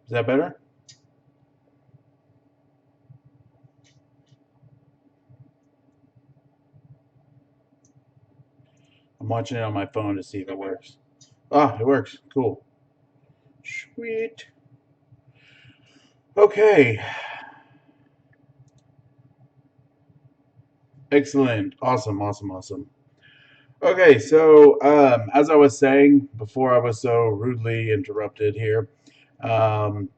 Is that better? I'm watching it on my phone to see if it works. Ah, it works. Cool. Sweet. Okay. Excellent. Awesome, awesome, awesome. Okay, so as I was saying before I was so rudely interrupted here, um,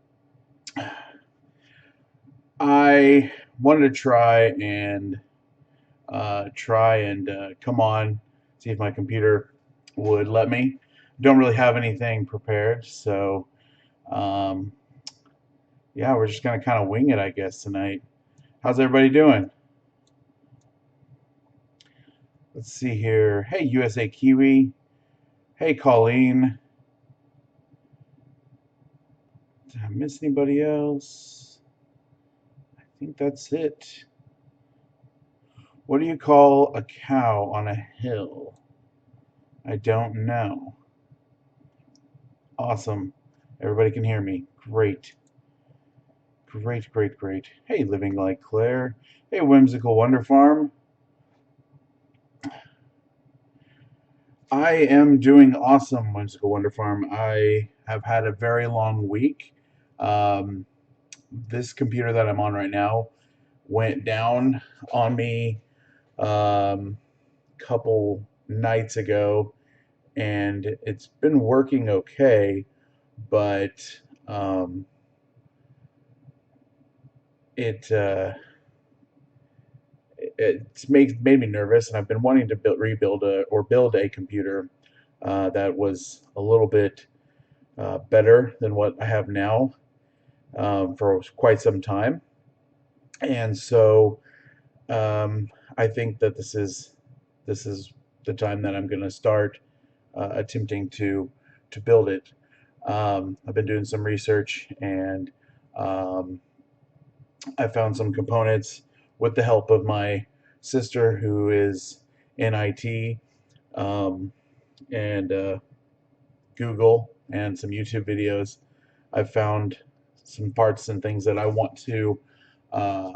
I wanted to try and come on, see if my computer would let me. Don't really have anything prepared, so um, yeah, we're just gonna kind of wing it, I guess, tonight. How's everybody doing? Let's see here. Hey, USA Kiwi. Hey, Colleen. Did I miss anybody else? I think that's it. What do you call a cow on a hill? I don't know. Awesome. Everybody can hear me. Great. Great, great, great. Hey, Living Like Claire. Hey, Whimsical Wonder Farm. I am doing awesome, Whimsical Wonder Farm. I have had a very long week. Um, this computer that I'm on right now went down on me couple nights ago, and it's been working okay, but um, it it's made me nervous, and I've been wanting to build a computer that was a little bit better than what I have now for quite some time, and so I think that this is the time that I'm going to start attempting to build it. I've been doing some research, and um, I found some components with the help of my sister, who is in IT, um, and Google and some YouTube videos. I've found some parts and things that I want to uh,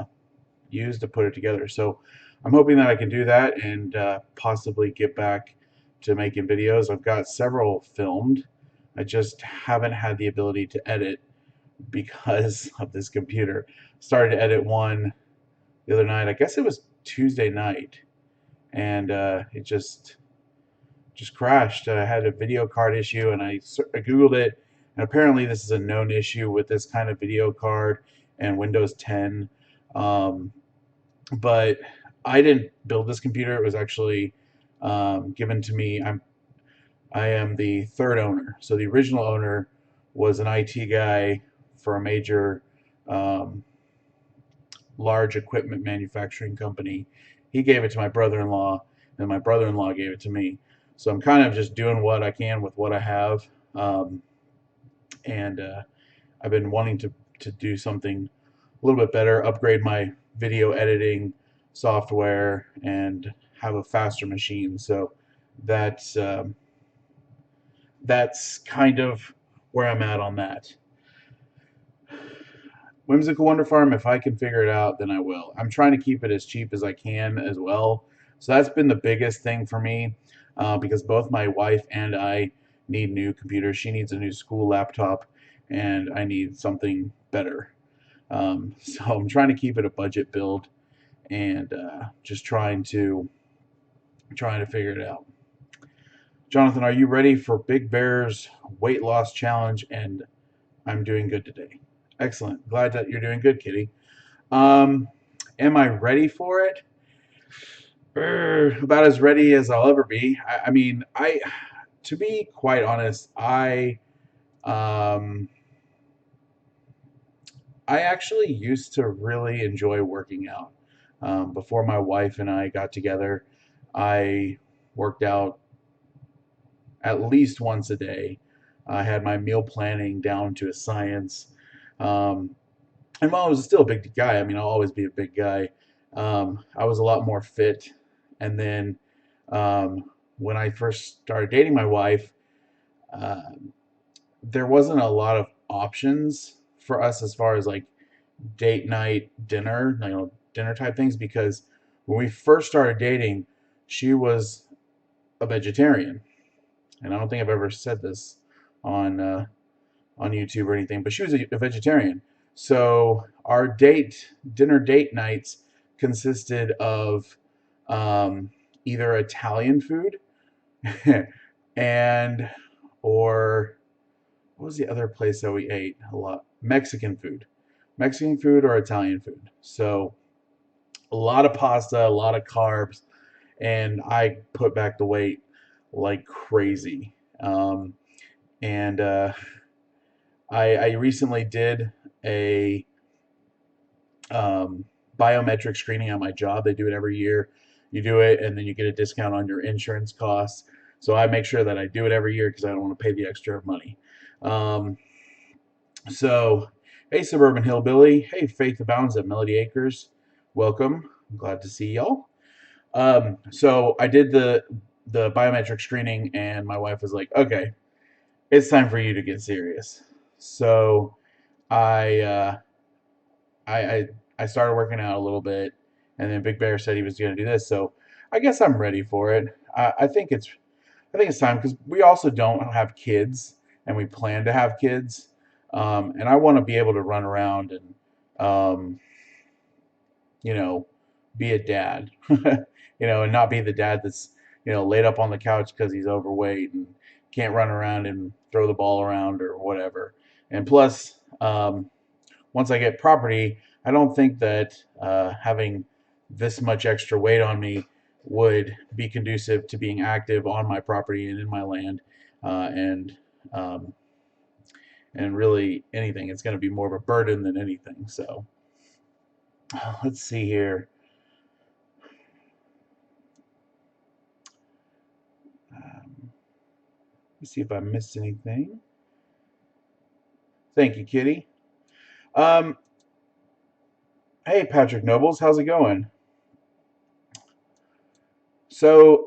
use to put it together. So I'm hoping that I can do that and possibly get back to making videos. I've got several filmed. I just haven't had the ability to edit because of this computer. Started to edit one the other night. I guess it was Tuesday night, and it just crashed. I had a video card issue, and I googled it, and apparently this is a known issue with this kind of video card and Windows 10. Um, but I didn't build this computer. It was actually given to me. I am the third owner. So the original owner was an IT guy for a major um, large equipment manufacturing company. He gave it to my brother-in-law, and my brother-in-law gave it to me. So I'm kind of just doing what I can with what I have, um, and I've been wanting to do something a little bit better, upgrade my video editing software, and have a faster machine. So that's that's kind of where I'm at on that. Whimsical Wonder Farm, if I can figure it out, then I will. I'm trying to keep it as cheap as I can as well. So that's been the biggest thing for me because both my wife and I need new computers. She needs a new school laptop, and I need something better. So I'm trying to keep it a budget build and just trying to figure it out. Jonathan, are you ready for Big Bear's weight loss challenge? And I'm doing good today. Excellent. Glad that you're doing good, Kitty. Um, am I ready for it? About as ready as I'll ever be. I mean, to be quite honest, um, I actually used to really enjoy working out. Before my wife and I got together, I worked out at least once a day. I had my meal planning down to a science. Um, and while I was still a big guy, I mean, I'll always be a big guy. I was a lot more fit. And then when I first started dating my wife, uh, there wasn't a lot of options for us as far as like date night dinner, dinner type things, because when we first started dating, she was a vegetarian, and I don't think I've ever said this on on YouTube or anything, but she was a vegetarian. So our dinner date nights consisted of um, either Italian food and or what was the other place that we ate a lot? Mexican food or Italian food. So a lot of pasta, a lot of carbs, and I put back the weight like crazy. And I recently did a um, biometric screening at my job. They do it every year. You do it, and then you get a discount on your insurance costs. So I make sure that I do it every year because I don't want to pay the extra money. Um, so, hey, Suburban Hillbilly. Hey, Faith Abounds at Melody Acres. Welcome. I'm glad to see y'all. So I did the biometric screening, and my wife was like, "Okay, it's time for you to get serious." So I uh, I, I I started working out a little bit, and then Big Bear said he was going to do this, so I guess I'm ready for it. I think it's time because we also don't have kids, and we plan to have kids, and I want to be able to run around and um, you know be a dad, and not be the dad that's laid up on the couch because he's overweight and can't run around and throw the ball around or whatever. And plus, once I get property, I don't think that having this much extra weight on me would be conducive to being active on my property and in my land, uh, and um, and really anything. It's going to be more of a burden than anything. So let's see here. Let's see if I missed anything. Thank you, Kitty. Um, hey, Patrick Nobles, how's it going? So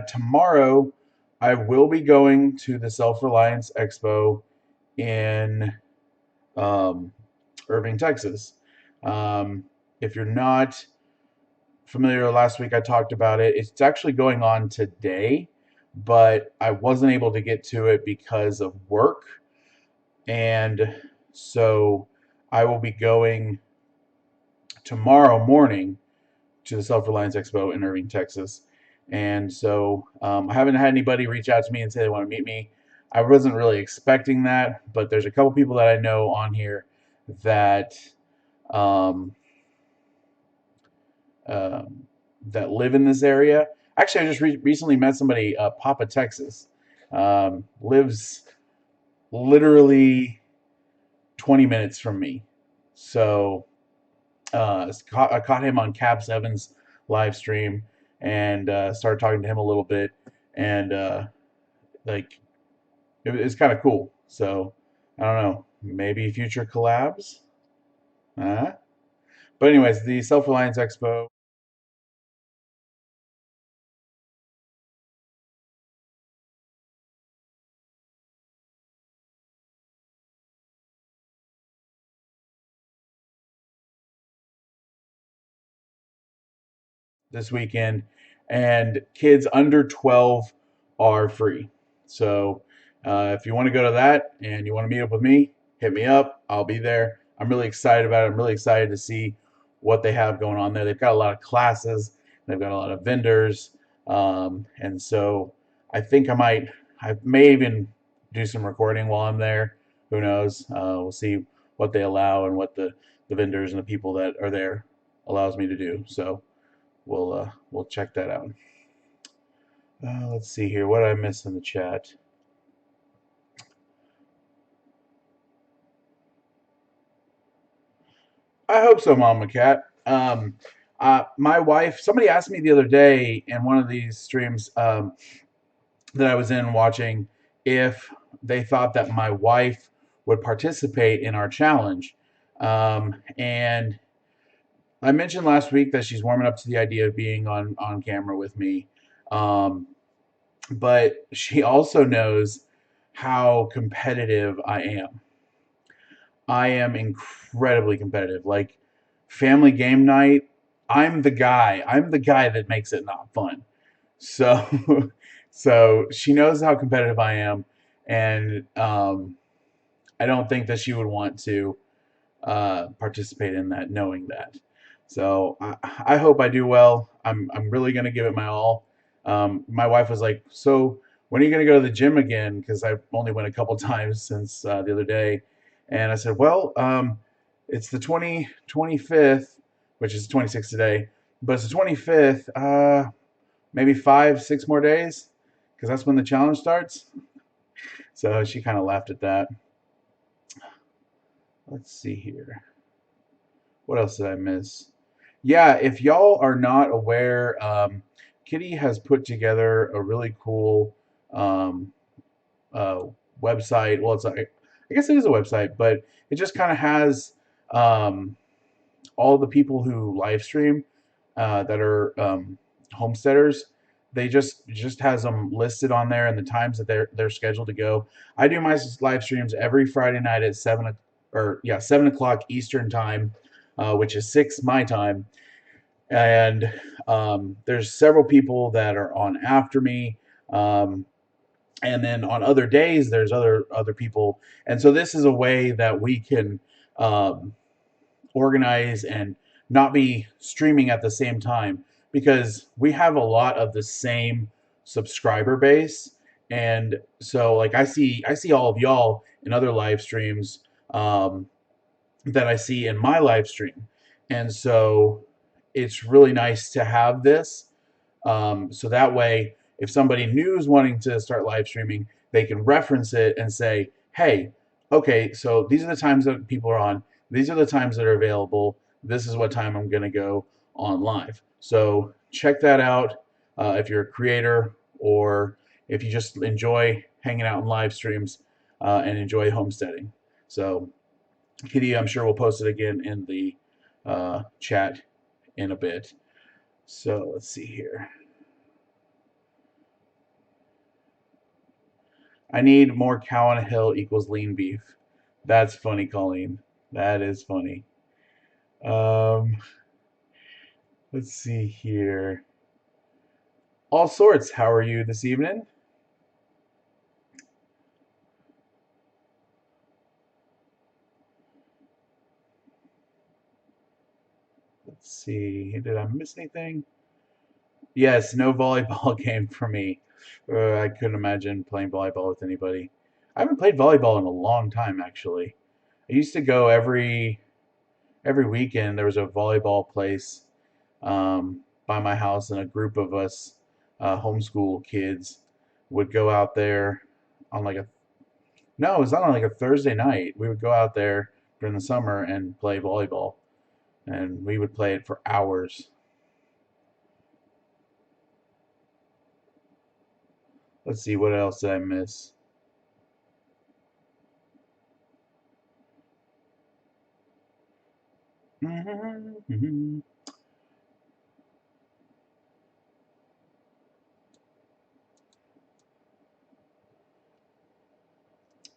tomorrow, I will be going to the Self Reliance Expo in um, Irving, Texas. Um, if you're not familiar, last week I talked about it. It's actually going on today, but I wasn't able to get to it because of work. And so I will be going tomorrow morning to the Self Reliance Expo in Irving, Texas. And so I haven't had anybody reach out to me and say they want to meet me. I wasn't really expecting that, but there's a couple people that I know on here that um, uh, that live in this area. Actually, I just recently met somebody, Papa, Texas, lives literally 20 minutes from me. So I caught him on Cab Seven's live stream and started talking to him a little bit, and like it's kind of cool. So I don't know, maybe future collabs. Uh, but anyways, the Self Reliance Expo this weekend, and kids under 12 are free. So if you want to go to that and you want to meet up with me, hit me up. I'll be there. I'm really excited about it. I'm really excited to see what they have going on there. They've got a lot of classes, they've got a lot of vendors, and so I may even do some recording while I'm there. Who knows? We'll see what they allow and what the vendors and the people that are there allows me to do. So we'll check that out. Let's see here. What did I miss in the chat? I hope so, Mama Cat. My wife. Somebody asked me the other day in one of these streams that I was in watching if they thought that my wife would participate in our challenge, and I mentioned last week that she's warming up to the idea of being on camera with me. Um, but she also knows how competitive I am. I am incredibly competitive. Like family game night, I'm the guy. I'm the guy that makes it not fun. So, so she knows how competitive I am, and I don't think that she would want to participate in that, knowing that. So I hope I do well. I'm really gonna give it my all. My wife was like, "So when are you gonna go to the gym again?" Because I only went a couple times since the other day, and I said, "Well, it's the 25th, which is 26th today, but it's the 25th. Maybe 5, 6 more days, because that's when the challenge starts." So she kind of laughed at that. Let's see here. What else did I miss? Yeah, if y'all are not aware, Kitty has put together a really cool um, uh, website. Well, it's like, I guess it is a website, but it just kind of has um, all the people who live stream that are homesteaders. They just has them listed on there and the times that they're scheduled to go. I do my live streams every Friday night at 7 o'clock Eastern time, which is 6 my time, and there's several people that are on after me. Um, and then on other days, there's other people, and so this is a way that we can um, organize and not be streaming at the same time, because we have a lot of the same subscriber base. And so like I see all of y'all in other live streams um, that I see in my live stream. And so it's really nice to have this. So that way, if somebody new is wanting to start live streaming, they can reference it and say, hey, okay, so these are the times that people are on. These are the times that are available. This is what time I'm going to go on live. So check that out if you're a creator, or if you just enjoy hanging out in live streams and enjoy homesteading. So Kitty, I'm sure we'll post it again in the chat in a bit. So let's see here. I need more cow on a hill equals lean beef. That's funny, Colleen. That is funny. Um, let's see here. All sorts. How are you this evening? Let's see. Did I miss anything? Yes, no volleyball game for me. I couldn't imagine playing volleyball with anybody. I haven't played volleyball in a long time, actually. I used to go every weekend. There was a volleyball place by my house, and a group of us homeschool kids would go out there on like a no, it was not on like a Thursday night. We would go out there during the summer and play volleyball, and we would play it for hours. Let's see, what else did I miss?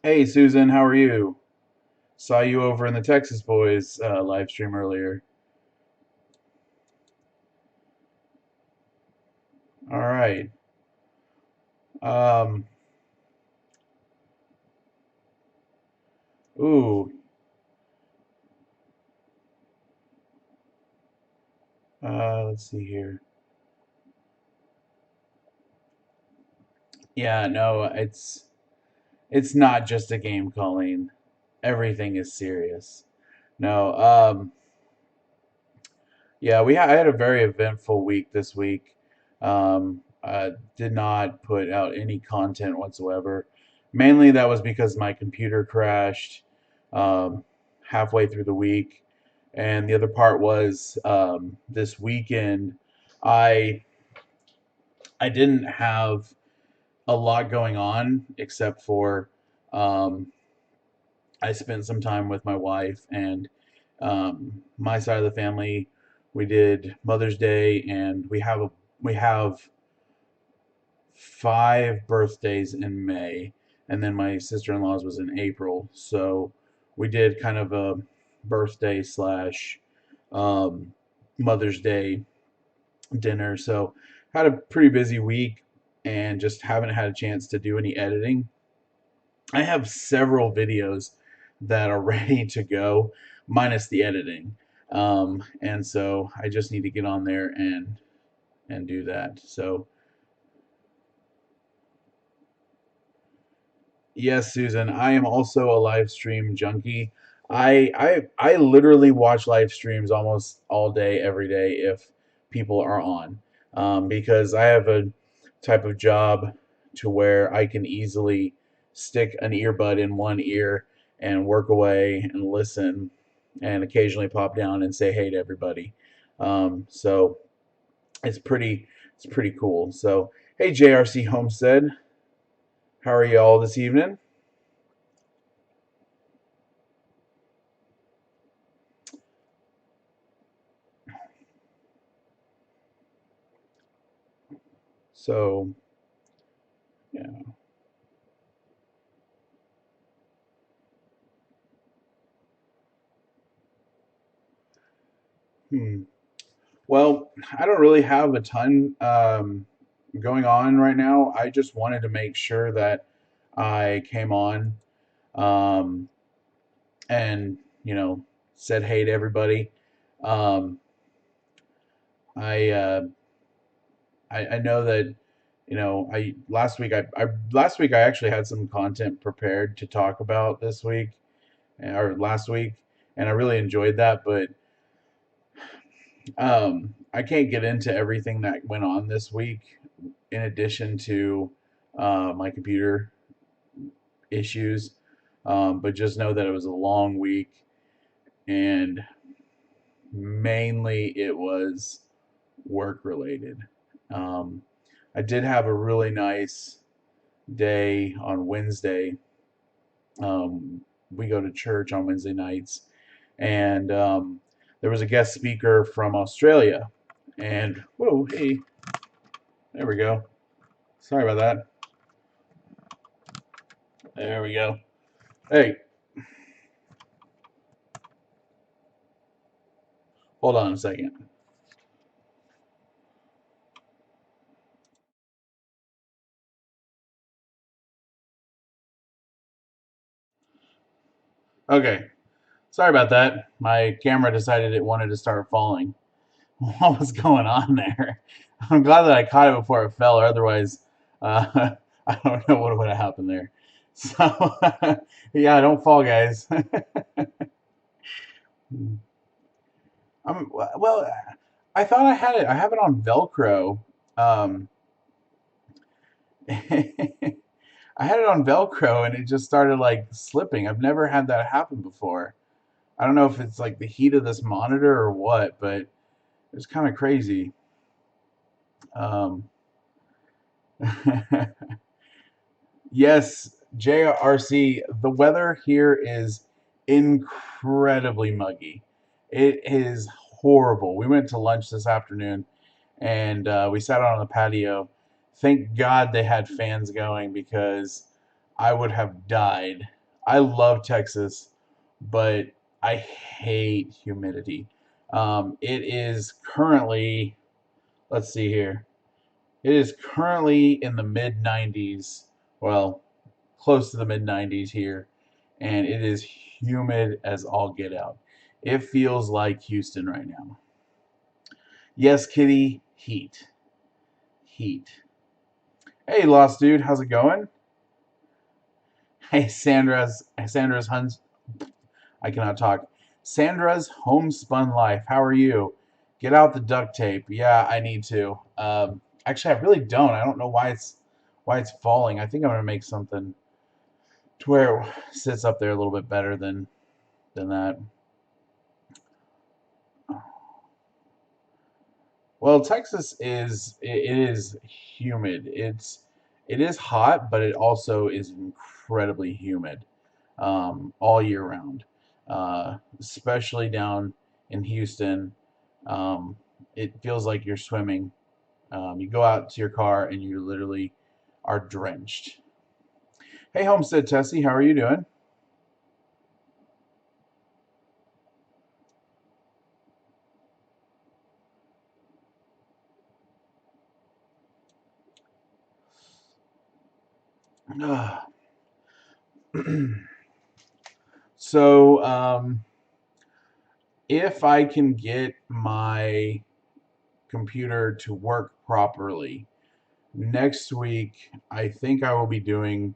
Hey Susan, how are you? Saw you over in the Texas Boys live stream earlier. All right. Um, ooh. Let's see here. Yeah, no, it's not just a game, Colleen. Everything is serious. No, yeah, I had a very eventful week this week. I did not put out any content whatsoever. Mainly that was because my computer crashed um, halfway through the week, and the other part was this weekend I I didn't have a lot going on except for um, I spent some time with my wife and my side of the family. We did Mother's Day, and we have 5 birthdays in May, and then my sister-in-law's was in April. So we did kind of a birthday slash um, Mother's Day dinner. So had a pretty busy week and just haven't had a chance to do any editing. I have several videos that are ready to go, minus the editing. And so I just need to get on there and do that. So yes, Susan, I am also a live stream junkie. I literally watch live streams almost all day, every day if people are on, because I have a type of job to where I can easily stick an earbud in one ear and work away and listen, and occasionally pop down and say hey to everybody. So it's pretty cool. So hey, JRC Homestead, how are you all this evening? So yeah. Hmm. Well, I don't really have a ton going on right now. I just wanted to make sure that I came on um, and said hey to everybody. Um, I, uh, I know that I last week I actually had some content prepared to talk about this week or last week, and I really enjoyed that. But I can't get into everything that went on this week in addition to my computer issues. But just know that it was a long week, and mainly it was work related. Um, I did have a really nice day on Wednesday. We go to church on Wednesday nights, and there was a guest speaker from Australia. And whoa, hey, there we go. Sorry about that. There we go. Hey, hold on a second. Okay, sorry about that. My camera decided it wanted to start falling. What was going on there? I'm glad that I caught it before it fell, or otherwise, I don't know what would have happened there. So, yeah, don't fall, guys. Well, I thought I had it. I have it on Velcro. Um, I had it on Velcro and it just started like slipping. I've never had that happen before. I don't know if it's like the heat of this monitor or what, but it was kind of crazy. Um, yes, JRC, the weather here is incredibly muggy. It is horrible. We went to lunch this afternoon and we sat out on the patio. Thank God they had fans going because I would have died. I love Texas, but I hate humidity. It is currently, let's see here, it is currently in the mid 90s, well, close to the mid 90s here, and it is humid as all get out. It feels like Houston right now. Yes, Kitty, heat. Heat. Hey, Lost Dude, how's it going? Hey, Sandra's Huns. I cannot talk. Sandra's Homespun Life. How are you? Get out the duct tape. Yeah, I need to. Actually, I really don't. I don't know why it's falling. I think I'm gonna make something to where it sits up there a little bit better than that. Well, Texas it is humid. It is hot, but it also is incredibly humid all year round. Especially down in Houston, um, it feels like you're swimming. You go out to your car and you literally are drenched. Hey, Homestead Tessie, how are you doing? So, if I can get my computer to work properly, next week I think I will be doing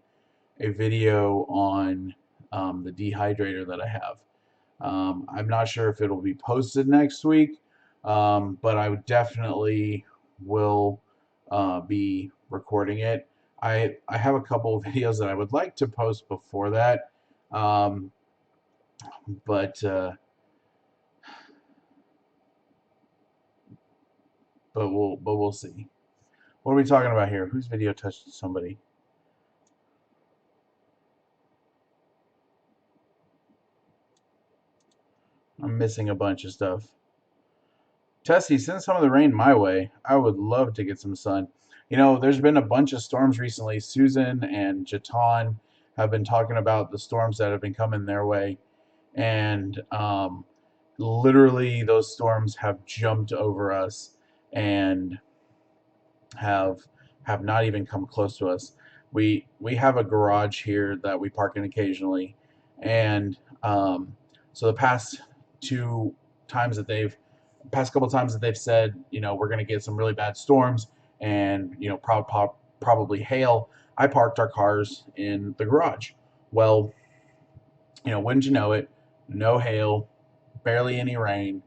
a video on the dehydrator that I have. I'm not sure if it'll be posted next week, but I would definitely will be recording it. I have a couple of videos that I would like to post before that, um, but we'll see. What are we talking about here? Whose video touched somebody? I'm missing a bunch of stuff. Tessie, send some of the rain my way. I would love to get some sun. You know, there's been a bunch of storms recently. Susan and Jatan have been talking about the storms that have been coming their way, and literally those storms have jumped over us and have have not even come close to us. We have a garage here that we park in occasionally, and so the two times that they've past couple times that they've said, you know, we're going to get some really bad storms and, you know, probably hail, I parked our cars in the garage. Well, you know, wouldn't you know it, no hail, barely any rain,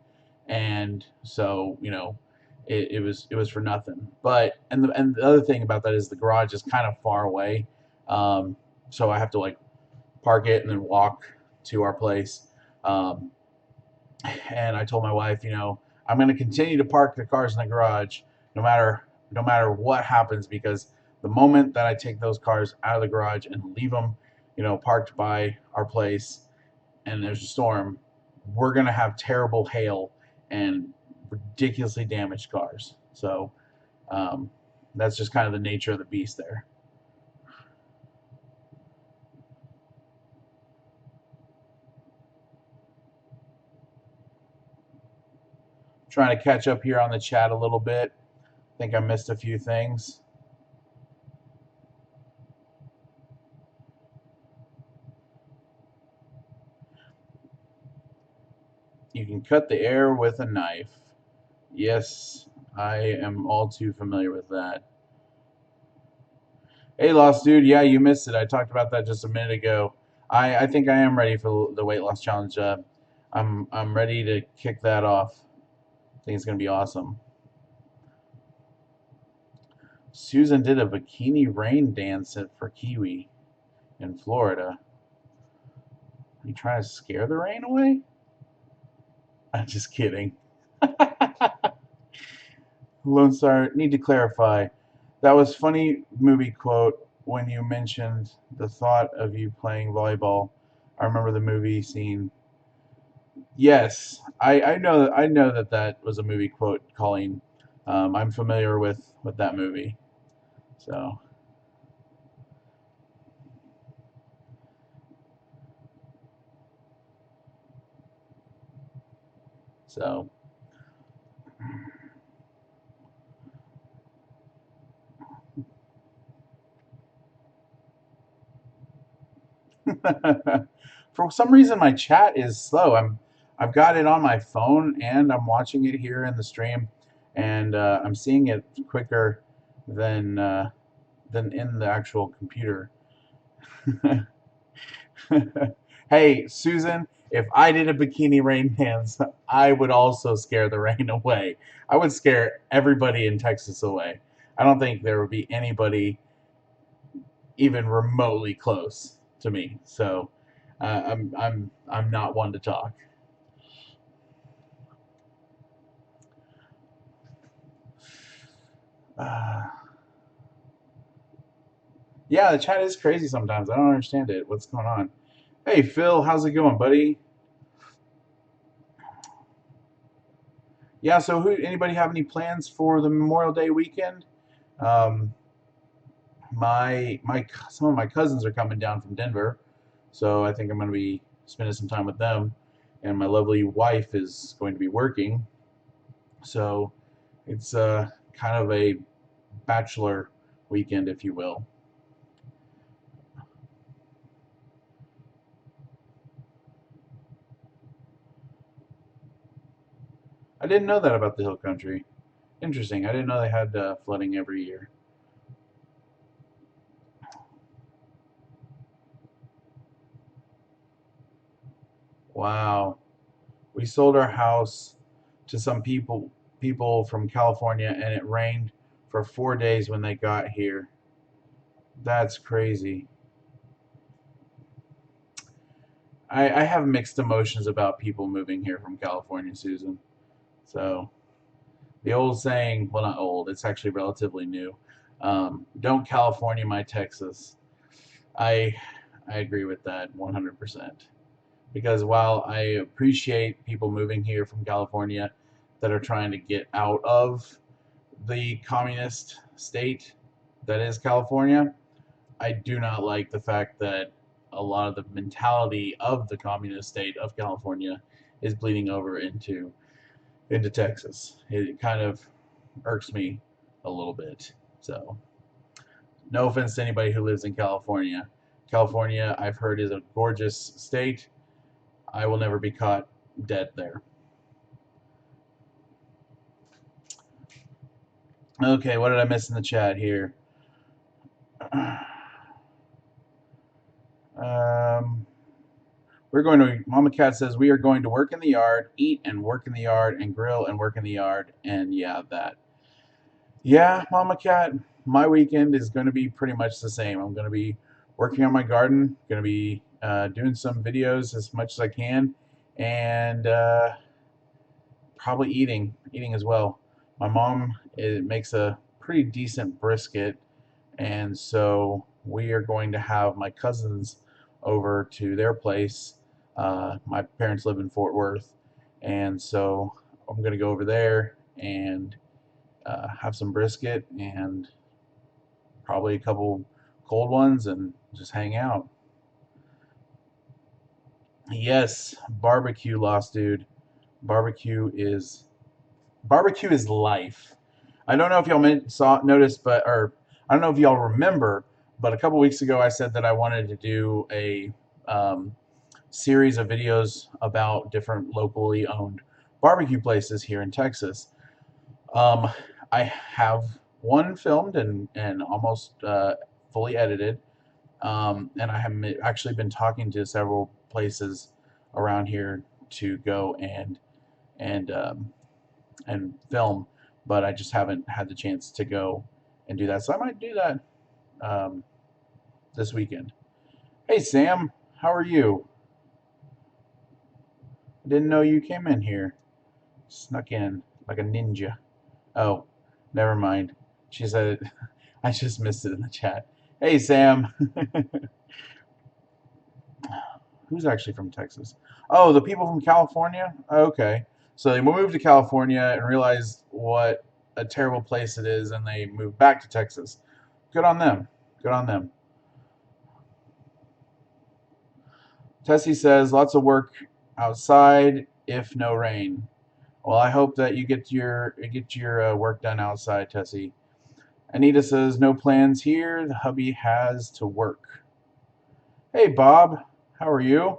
and so, you know, it was for nothing. But and the other thing about that is the garage is kind of far away, so I have to like park it and then walk to our place. Um, and I told my wife, you know, I'm going to continue to park the cars in the garage no matter what happens, because the moment that I take those cars out of the garage and leave them, you know, parked by our place and there's a storm, we're going to have terrible hail and ridiculously damaged cars. So um, that's just kind of the nature of the beast there. Trying to catch up here on the chat a little bit. I think I missed a few things. You can cut the air with a knife. Yes, I am all too familiar with that. Hey, Lost Dude, yeah, you missed it. I talked about that just a minute ago. I think I am ready for the weight loss challenge. I'm ready to kick that off. I think it's gonna be awesome. Susan did a bikini rain dance for Kiwi in Florida. Are you trying to scare the rain away? I'm just kidding. Lone Star, need to clarify. That was funny movie quote when you mentioned the thought of you playing volleyball. I remember the movie scene. Yes, I know that that was a movie quote, Colleen. I'm familiar with that movie. So so for some reason my chat is slow. I've got it on my phone and I'm watching it here in the stream, and I'm seeing it quicker than than in the actual computer. Hey, Susan, if I did a bikini rain dance, I would also scare the rain away. I would scare everybody in Texas away. I don't think there would be anybody even remotely close to me. So I'm not one to talk. Uh, yeah, the chat is crazy sometimes. I don't understand it. What's going on? Hey, Phil, how's it going, buddy? Yeah, so anybody have any plans for the Memorial Day weekend? Um, my some of my cousins are coming down from Denver, so I think I'm going to be spending some time with them. And my lovely wife is going to be working, so it's kind of a bachelor weekend, if you will. I didn't know that about the hill country. Interesting. I didn't know they had flooding every year. Wow. We sold our house to some people from California, and it rained for 4 days when they got here. That's crazy. I have mixed emotions about people moving here from California, Susan. So the old saying, well, not old, it's actually relatively new. Don't California my Texas. I I agree with that 100%. Because while I appreciate people moving here from California that are trying to get out of the communist state that is California, I do not like the fact that a lot of the mentality of the communist state of California is bleeding over into Texas. It kind of irks me a little bit. So, no offense to anybody who lives in California. California, I've heard, is a gorgeous state. I will never be caught dead there. Okay, what did I miss in the chat here? Um, we're going to, Mama Cat says, we are going to work in the yard, eat and work in the yard, and grill and work in the yard. And yeah, that. Yeah, Mama Cat, my weekend is going to be pretty much the same. I'm going to be working on my garden, going to be doing some videos as much as I can, and probably eating as well. My mom makes a pretty decent brisket, and so we are going to have my cousins over to their place. My parents live in Fort Worth, and so I'm going to go over there and have some brisket and probably a couple cold ones and just hang out. Yes, barbecue, Lost Dude. Barbecue is barbecue is life. I don't know if y'all saw noticed, but or I don't know if y'all remember, but a couple weeks ago I said that I wanted to do a um, series of videos about different locally owned barbecue places here in Texas. Um, I have one filmed and almost fully edited, and I have actually been talking to several places around here to go and and film, but I just haven't had the chance to go and do that. So I might do that um, this weekend. Hey Sam, how are you? I didn't know you came in here. Snuck in like a ninja. Oh, never mind. She said it. I just missed it in the chat. Hey Sam. Who's actually from Texas? Oh, the people from California? Okay. So they moved to California and realized what a terrible place it is, and they moved back to Texas. Good on them. Good on them. Tessie says, lots of work outside if no rain. Well, I hope that you get your work done outside, Tessie. Anita says, no plans here. The hubby has to work. Hey, Bob. How are you?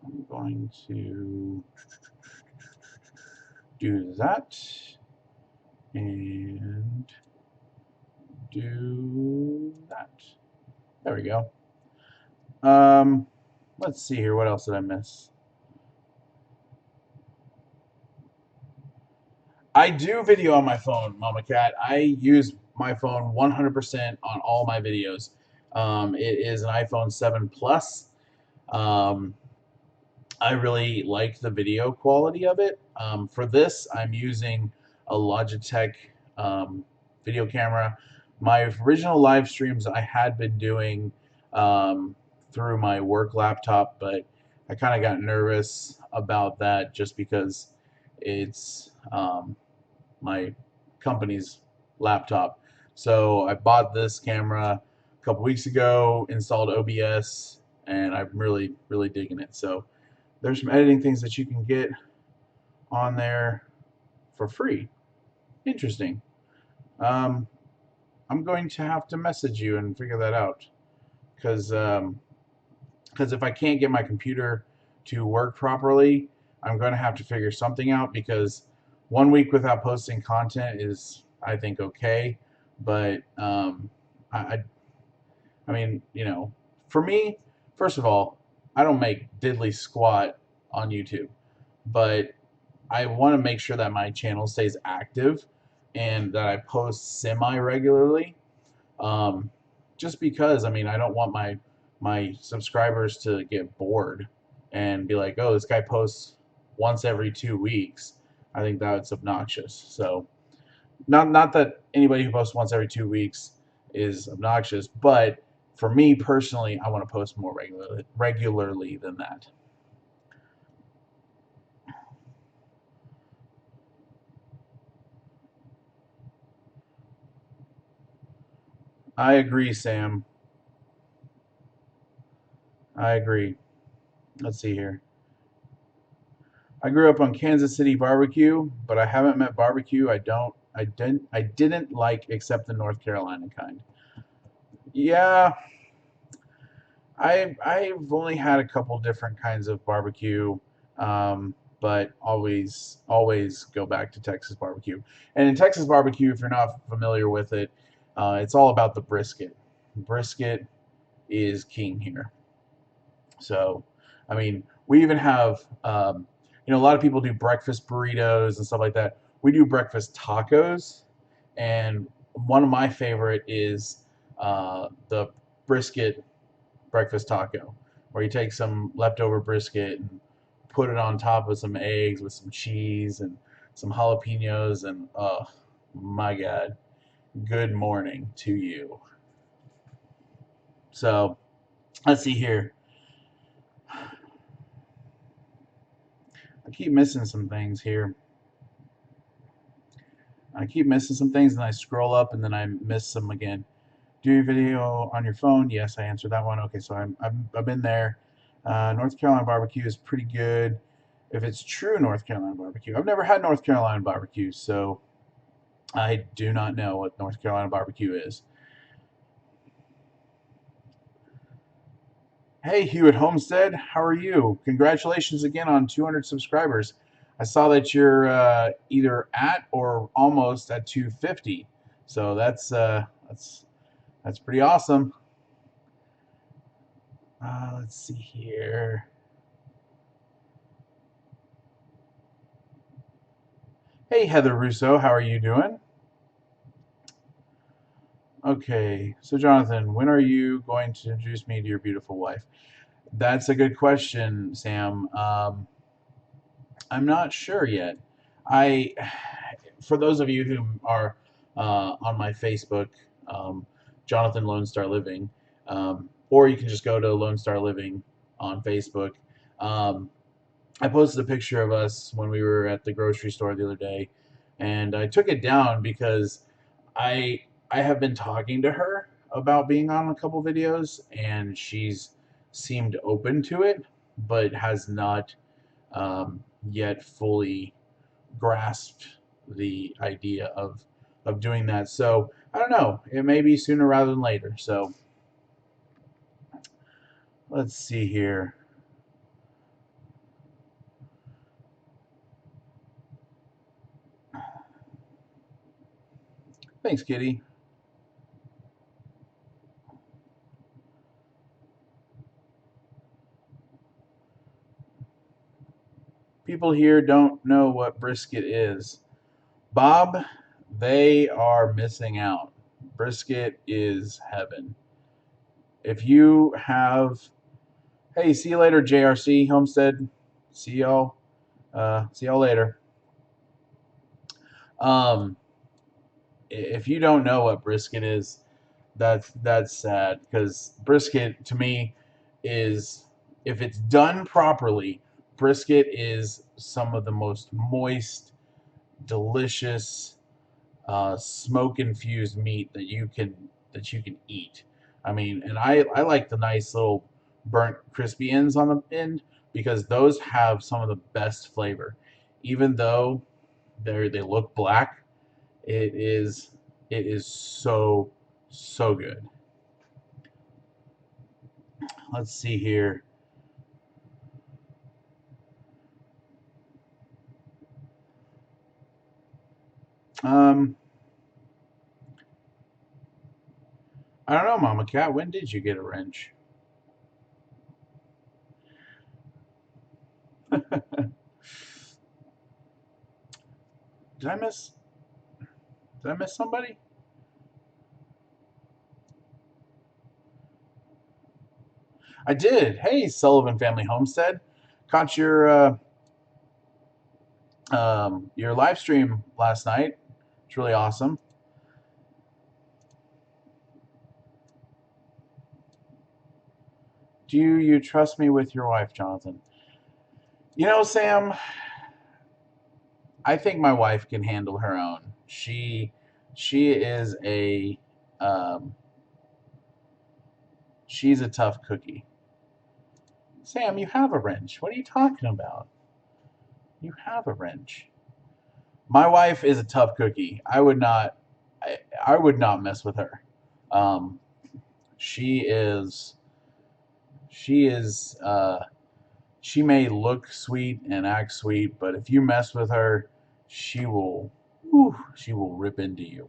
I'm going to do that and do that. There we go. Um, let's see here. What else did I miss? I do video on my phone, Mama Cat. I use my phone 100% on all my videos. It is an iPhone 7 Plus. Um, I really like the video quality of it. For this, I'm using a Logitech um, video camera. My original live streams I had been doing um, through my work laptop, but I kind of got nervous about that just because it's my company's laptop. So I bought this camera a couple weeks ago, installed OBS, and I'm really digging it. So there's some editing things that you can get on there for free. Interesting. Um, I'm going to have to message you and figure that out because if I can't get my computer to work properly, I'm going to have to figure something out because 1 week without posting content is, I think, okay. But I, I, I mean, for me, first of all, I don't make diddly squat on YouTube, but I want to make sure that my channel stays active and that I post semi regularly. Um, just because, I mean, I don't want my subscribers to get bored and be like, "Oh, this guy posts once every 2 weeks." I think that's obnoxious. So, not that anybody who posts once every 2 weeks is obnoxious, but for me personally, I want to post more regularly than that. I agree, Sam. I agree. Let's see here. I grew up on Kansas City barbecue, but I haven't met barbecue I didn't like except the North Carolina kind. Yeah, I've only had a couple different kinds of barbecue, but always go back to Texas barbecue. And in Texas barbecue, if you're not familiar with it, it's all about the brisket. Brisket is king here. So, I mean, we even have, a lot of people do breakfast burritos and stuff like that. We do breakfast tacos, and one of my favorite is the brisket breakfast taco, where you take some leftover brisket and put it on top of some eggs with some cheese and some jalapenos, and oh my God, good morning to you. So, let's see here. I keep missing some things here. I keep missing some things, and I scroll up, and then I miss some again. Do your video on your phone? Yes, I answered that one. Okay, so I've been there. North Carolina barbecue is pretty good. If it's true North Carolina barbecue, I've never had North Carolina barbecue, so I do not know what North Carolina barbecue is. Hey, Hewitt Homestead, how are you? Congratulations again on 200 subscribers. I saw that you're either at or almost at 250, so that's pretty awesome. Let's see here. Hey, Heather Russo, how are you doing? Okay, so Jonathan, when are you going to introduce me to your beautiful wife? That's a good question, Sam. I'm not sure yet. I, for those of you who are on my Facebook, um, Jonathan Lone Star Living, or you can just go to Lone Star Living on Facebook. Um, I posted a picture of us when we were at the grocery store the other day, and I took it down because I I have been talking to her about being on a couple videos, and she's seemed open to it, but has not yet fully grasped the idea of doing that. So I don't know. It may be sooner rather than later. So let's see here. Thanks, Kitty. People here don't know what brisket is. Bob, they are missing out. Brisket is heaven. If you have, hey, see you later, JRC Homestead. See y'all. See y'all later. Um, if you don't know what brisket is, that's sad because brisket to me is, if it's done properly, brisket is some of the most moist, delicious, smoke infused meat that you can eat. I mean, and I like the nice little burnt crispy ends on the end because those have some of the best flavor. Even though they look black, it is it is so So good. Let's see here. Um, I don't know, Mama Cat. When did you get a wrench? Did I miss? Did I miss somebody? I did. Hey, Sullivan Family Homestead. Caught your live stream last night. It's really awesome. Do you trust me with your wife, Jonathan? You know, Sam, I think my wife can handle her own. She is a um, she's a tough cookie. Sam, you have a wrench. What are you talking about? You have a wrench. My wife is a tough cookie. I would not mess with her. Um, she is she is she may look sweet and act sweet, but if you mess with her, she will she will rip into you.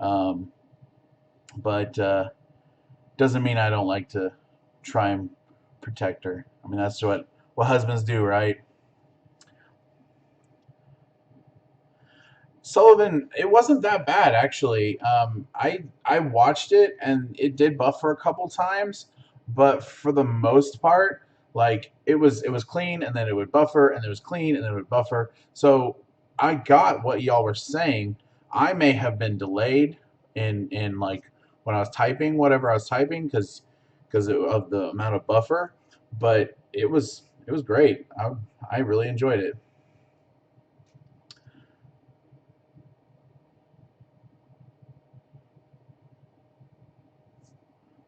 Um, but doesn't mean I don't like to try and protect her. I mean that's what husbands do, right? Sullivan, it wasn't that bad actually. I watched it and it did buffer a couple times, but for the most part, like it was clean and then it would buffer and it was clean and then it would buffer. So I got what y'all were saying. I may have been delayed in like when I was typing whatever I was typing because of the amount of buffer, but it was great. I really enjoyed it.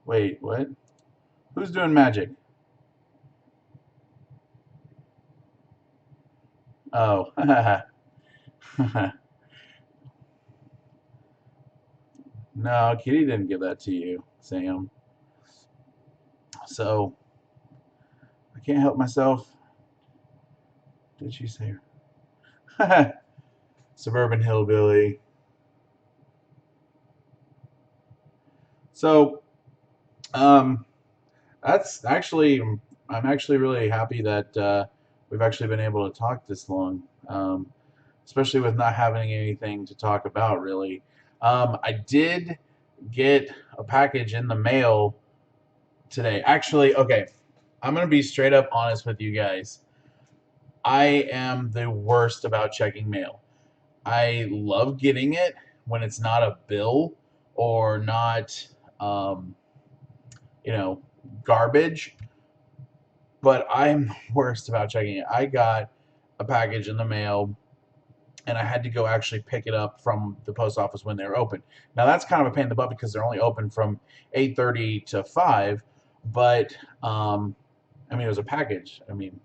Wait, what? Who's doing magic? Oh, no, Kitty didn't give that to you, Sam. So I can't help myself. Did she say her? Suburban hillbilly. So, um, that's actually, I'm actually really happy that we've actually been able to talk this long, especially with not having anything to talk about, really. I did get a package in the mail today. Actually, okay, I'm going to be straight up honest with you guys. I am the worst about checking mail. I love getting it when it's not a bill or not, um, you know, garbage, but I'm worst about checking it. I got a package in the mail and I had to go actually pick it up from the post office when they were open. Now that's kind of a pain in the butt because they're only open from 8:30 to 5, but I mean it was a package. I mean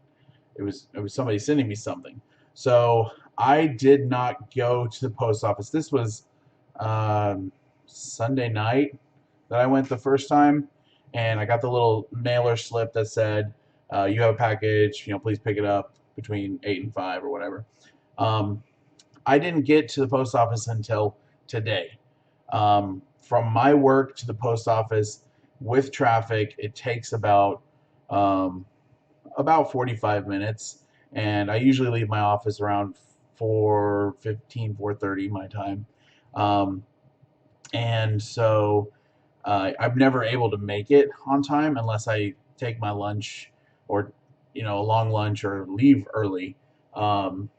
it was somebody sending me something. So I did not go to the post office. This was um, Sunday night that I went the first time, and I got the little mailer slip that said, "You have a package. Please pick it up between 8 and 5 or whatever." Um, I didn't get to the post office until today. From my work to the post office with traffic, it takes um, about 45 minutes, and I usually leave my office around 4:15, 4:30 my time. Um, and so I'm never able to make it on time unless I take my lunch or a long lunch or leave early. Um,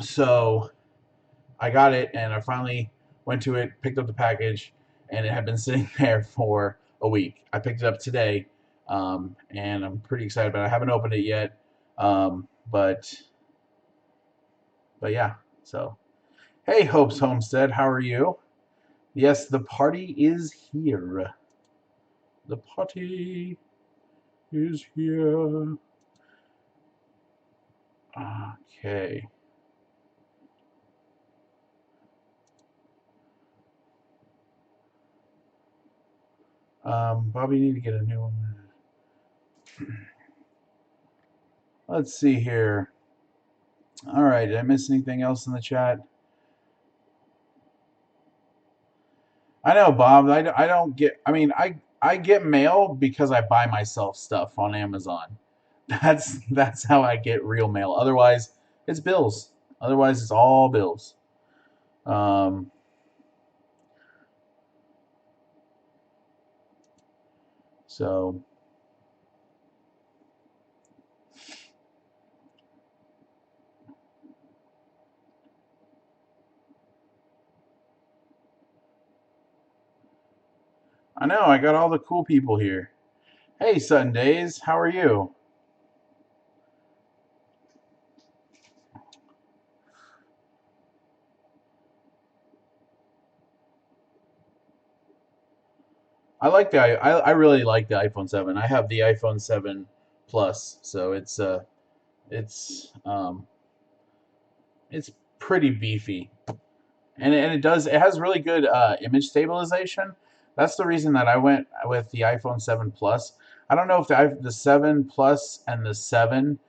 so I got it and I finally went to it, picked up the package, and it had been sitting there for a week. I picked it up today, and I'm pretty excited about it. I haven't opened it yet, but yeah. So hey, Hope's Homestead, how are you? Yes, the party is here. The party is here. Okay. Bobby, you need to get a new one. Let's see here. All right, did I miss anything else in the chat? I know, Bob. I don't get. I mean, I get mail because I buy myself stuff on Amazon. That's how I get real mail. Otherwise, it's bills. Otherwise, it's all bills. Um, so I know I got all the cool people here. Hey, Sundays, how are you? I really like the iPhone 7. I have the iPhone 7 Plus, so it's it's pretty beefy. And it has really good image stabilization. That's the reason that I went with the iPhone 7 Plus. I don't know if the 7 Plus and the 7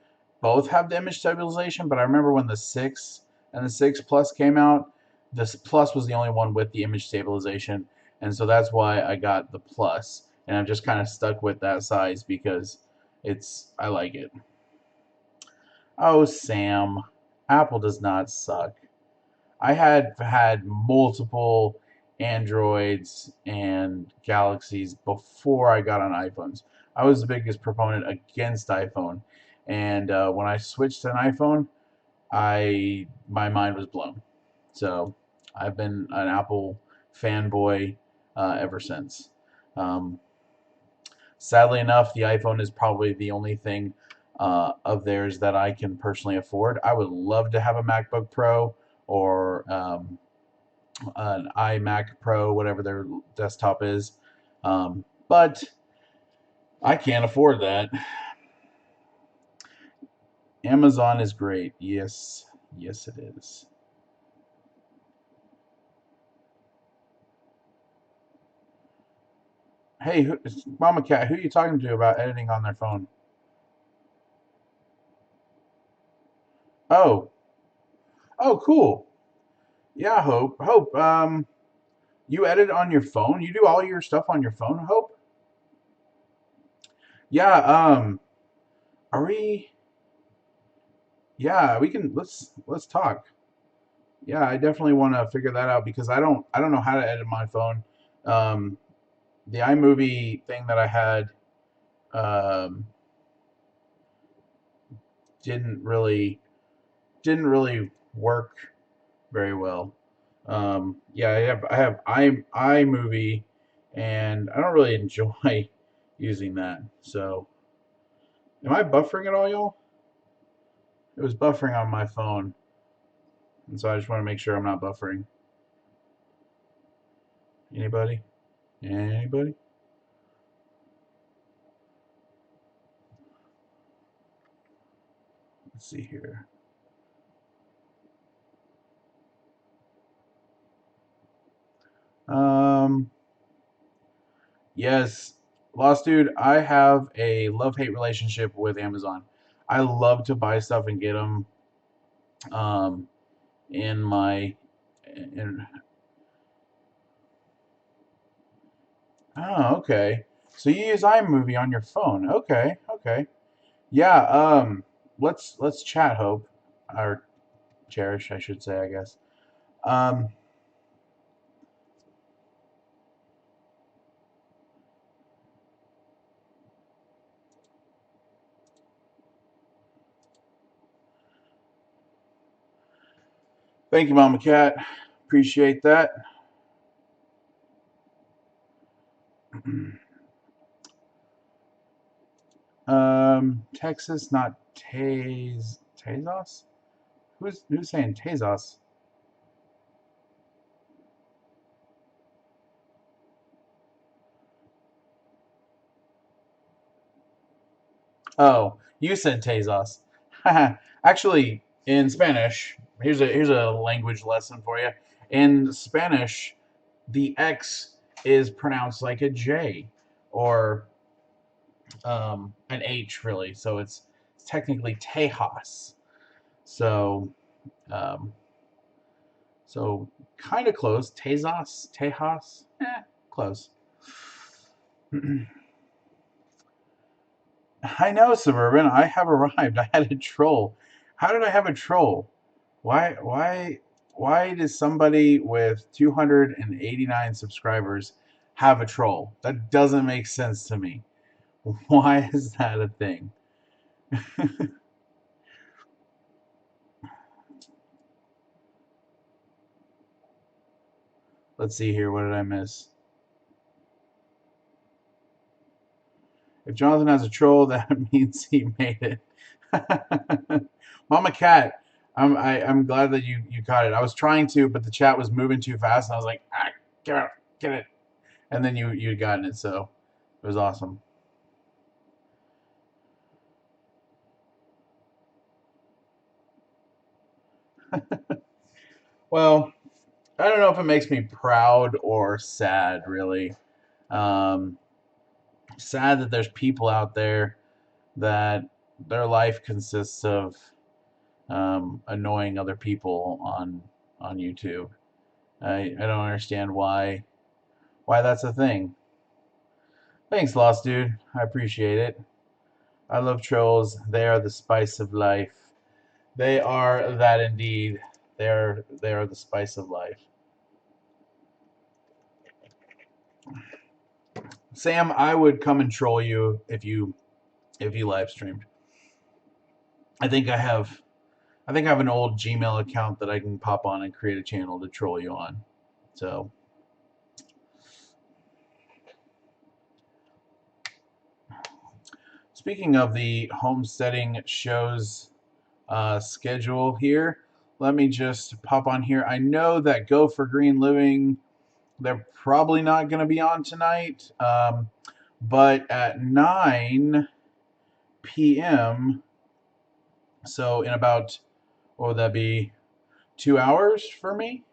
both have the image stabilization, but I remember when the 6 and the 6 Plus came out, this Plus was the only one with the image stabilization, and so that's why I got the Plus, and I'm just kind of stuck with that size because I like it. Oh, Sam, Apple does not suck. I had multiple Androids and Galaxies before I got on iPhones. I was the biggest proponent against iPhone, and when I switched to an iPhone, I my mind was blown. So I've been an Apple fanboy ever since. Um, Sadly enough, the iPhone is probably the only thing of theirs that I can personally afford. I would love to have a MacBook Pro or an iMac Pro, whatever their desktop is. But I can't afford that. Amazon is great. Yes, yes, it is. Hey, Mama Cat, who are you talking to about editing on their phone? Oh, oh, cool. Yeah, Hope. Hope, you edit on your phone? You do all your stuff on your phone, Hope? Yeah, are we yeah, we can let's talk. Yeah, I definitely want to figure that out because I don't know how to edit my phone. Um, the iMovie thing that I had um, didn't really didn't really work very well. Yeah, I have iMovie, and I don't really enjoy using that. So, am I buffering at all, y'all? It was buffering on my phone, and so I just want to make sure I'm not buffering. Anybody? Anybody? Let's see here. Um, yes, Lost Dude, I have a love-hate relationship with Amazon. I love to buy stuff and get them um, in my. In, oh, okay. So you use iMovie on your phone. Okay, okay. Yeah, let's chat, Hope. Or Cherish, I should say, I guess. Um, Thank you, Mama Cat. Appreciate that. Texas, not Tezos? Who's saying Tezos? Oh, you said Tezos. Actually, in Spanish, here's a language lesson for you. In Spanish, the X is pronounced like a J. or an H really. So it's technically Tejas. So um, so kind of close. Tejas, close. I know, Suburban. I have arrived. I had a troll. How did I have a troll? Why? Why does somebody with 289 subscribers have a troll? That doesn't make sense to me. Why is that a thing? Let's see here. What did I miss? If Jonathan has a troll, that means he made it. Mama Cat, I'm glad that you caught it. I was trying to, but the chat was moving too fast, and I was like, get it. And then you'd gotten it, so it was awesome. Well, I don't know if it makes me proud or sad, really. Um, Sad that there's people out there that their life consists of annoying other people on YouTube. I don't understand why that's a thing. Thanks, Lost Dude. I appreciate it. I love trolls. They are the spice of life. They are that indeed. They are the spice of life. Sam, I would come and troll you if you live streamed. I think I have an old Gmail account that I can pop on and create a channel to troll you on. So speaking of the homesteading shows schedule here, let me just pop on here. I know that Go for Green Living, they're probably not going to be on tonight, but at 9 p.m., so in about, what would that be, 2 hours for me?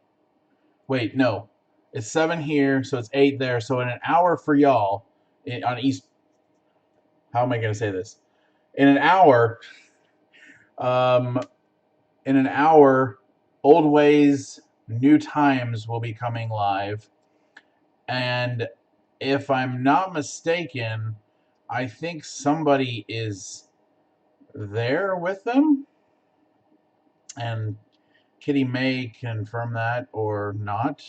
Wait, no. It's 7 here, so it's 8 there. So in an hour for y'all on East. How am I going to say this? In an hour, um, in an hour, Old Ways, New Times will be coming live. And if I'm not mistaken, I think somebody is there with them. And Kitty may confirm that or not.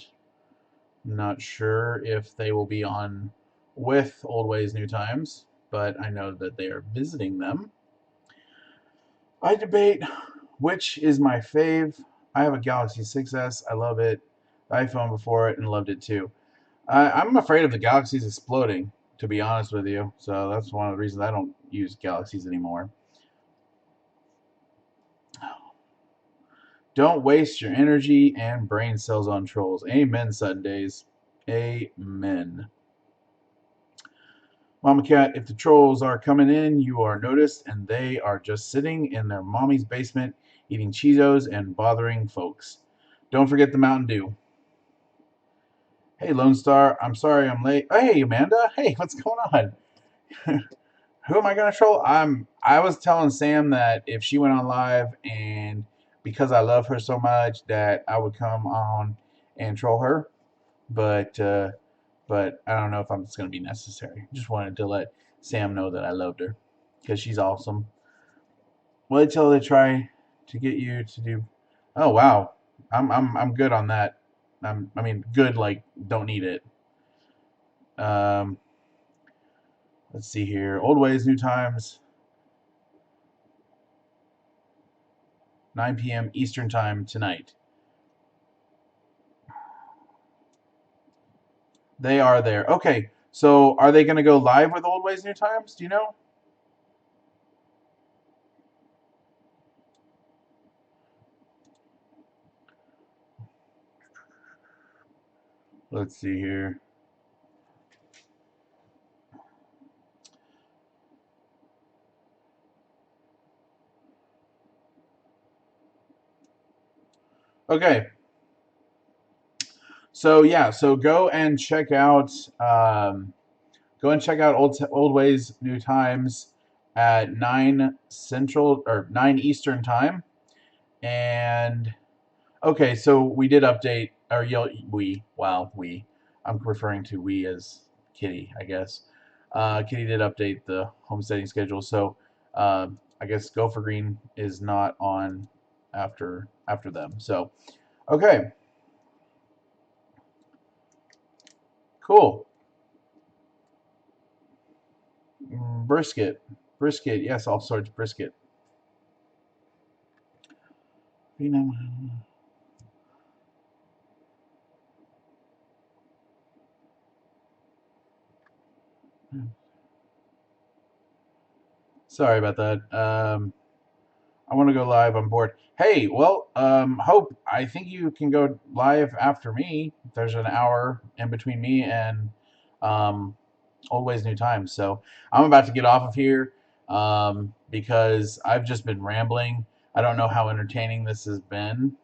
Not sure if they will be on with Old Ways, New Times, but I know that they are visiting them. I debate which is my fave. I have a Galaxy 6S. I love it. The iPhone before it and loved it too. I'm afraid of the Galaxies exploding, to be honest with you. So that's one of the reasons I don't use Galaxies anymore. Don't waste your energy and brain cells on trolls. Amen, Sundays. Amen. Mama Cat, if the trolls are coming in, you are noticed, and they are just sitting in their mommy's basement eating Cheetos and bothering folks. Don't forget the Mountain Dew. Hey, Lone Star, I'm sorry I'm late. Hey, Amanda. Hey, what's going on? Who am I gonna troll? I was telling Sam that if she went on live and because I love her so much that I would come on and troll her, but I don't know if it's gonna be necessary. Just wanted to let Sam know that I loved her because she's awesome. Wait till they try to get you to do. Oh wow, I'm good on that. I mean good like don't need it. Um, let's see here. Old Ways, New Times. 9 p.m. Eastern Time tonight. They are there. Okay, so are they going to go live with Old Ways, New Times? Do you know? Let's see here. Okay. So yeah, so go and check out go and check out Old Ways New Times at 9 Central or 9 Eastern time. And okay, so we did update, or we. I'm referring to we as Kitty, I guess. Kitty did update the homesteading schedule, so I guess Go for Green is not on after them. So okay, cool. Brisket, brisket, yes, all sorts brisket. You know. Sorry about that. I want to go live. I'm bored. Hey, well, Hope, I think you can go live after me. There's an hour in between me and um, Old Ways New Times. So I'm about to get off of here because I've just been rambling. I don't know how entertaining this has been,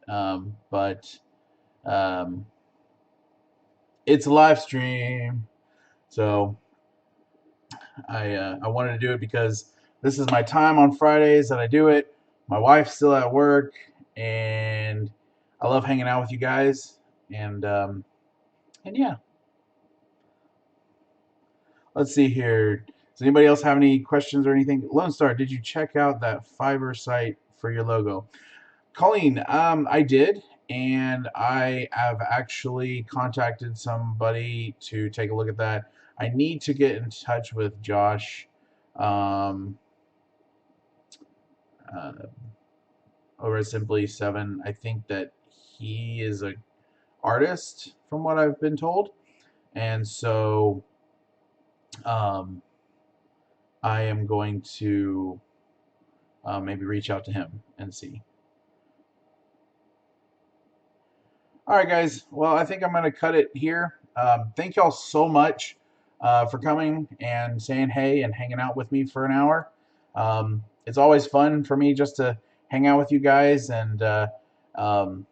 but um, it's a live stream. So I wanted to do it because this is my time on Fridays that I do it. My wife's still at work, and I love hanging out with you guys. And yeah, let's see here. Does anybody else have any questions or anything? Lone Star, did you check out that Fiverr site for your logo? Colleen, I did, and I have actually contacted somebody to take a look at that. I need to get in touch with Josh. Um, uh, Over at Simply Seven. I think that he is a artist, from what I've been told, and so um, I am going to maybe reach out to him and see. All right, guys. Well, I think I'm going to cut it here. Thank y'all so much for coming and saying hey and hanging out with me for an hour. It's always fun for me just to hang out with you guys and um,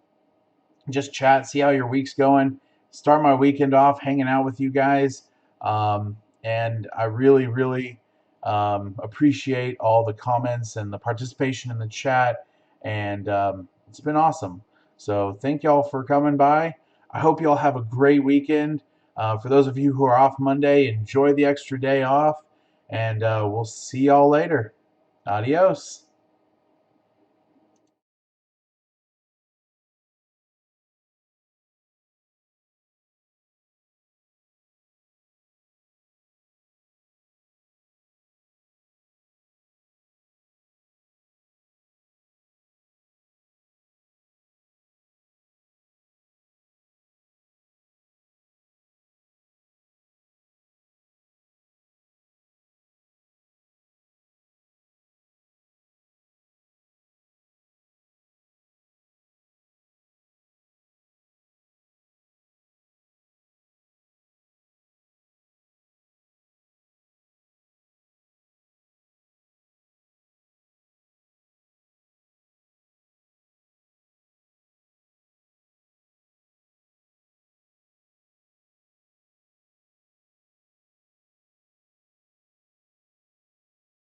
just chat, see how your week's going. Start my weekend off hanging out with you guys. And I really, really appreciate all the comments and the participation in the chat. And it's been awesome. So thank y'all for coming by. I hope y'all have a great weekend. For those of you who are off Monday, enjoy the extra day off. And we'll see y'all later. Adios.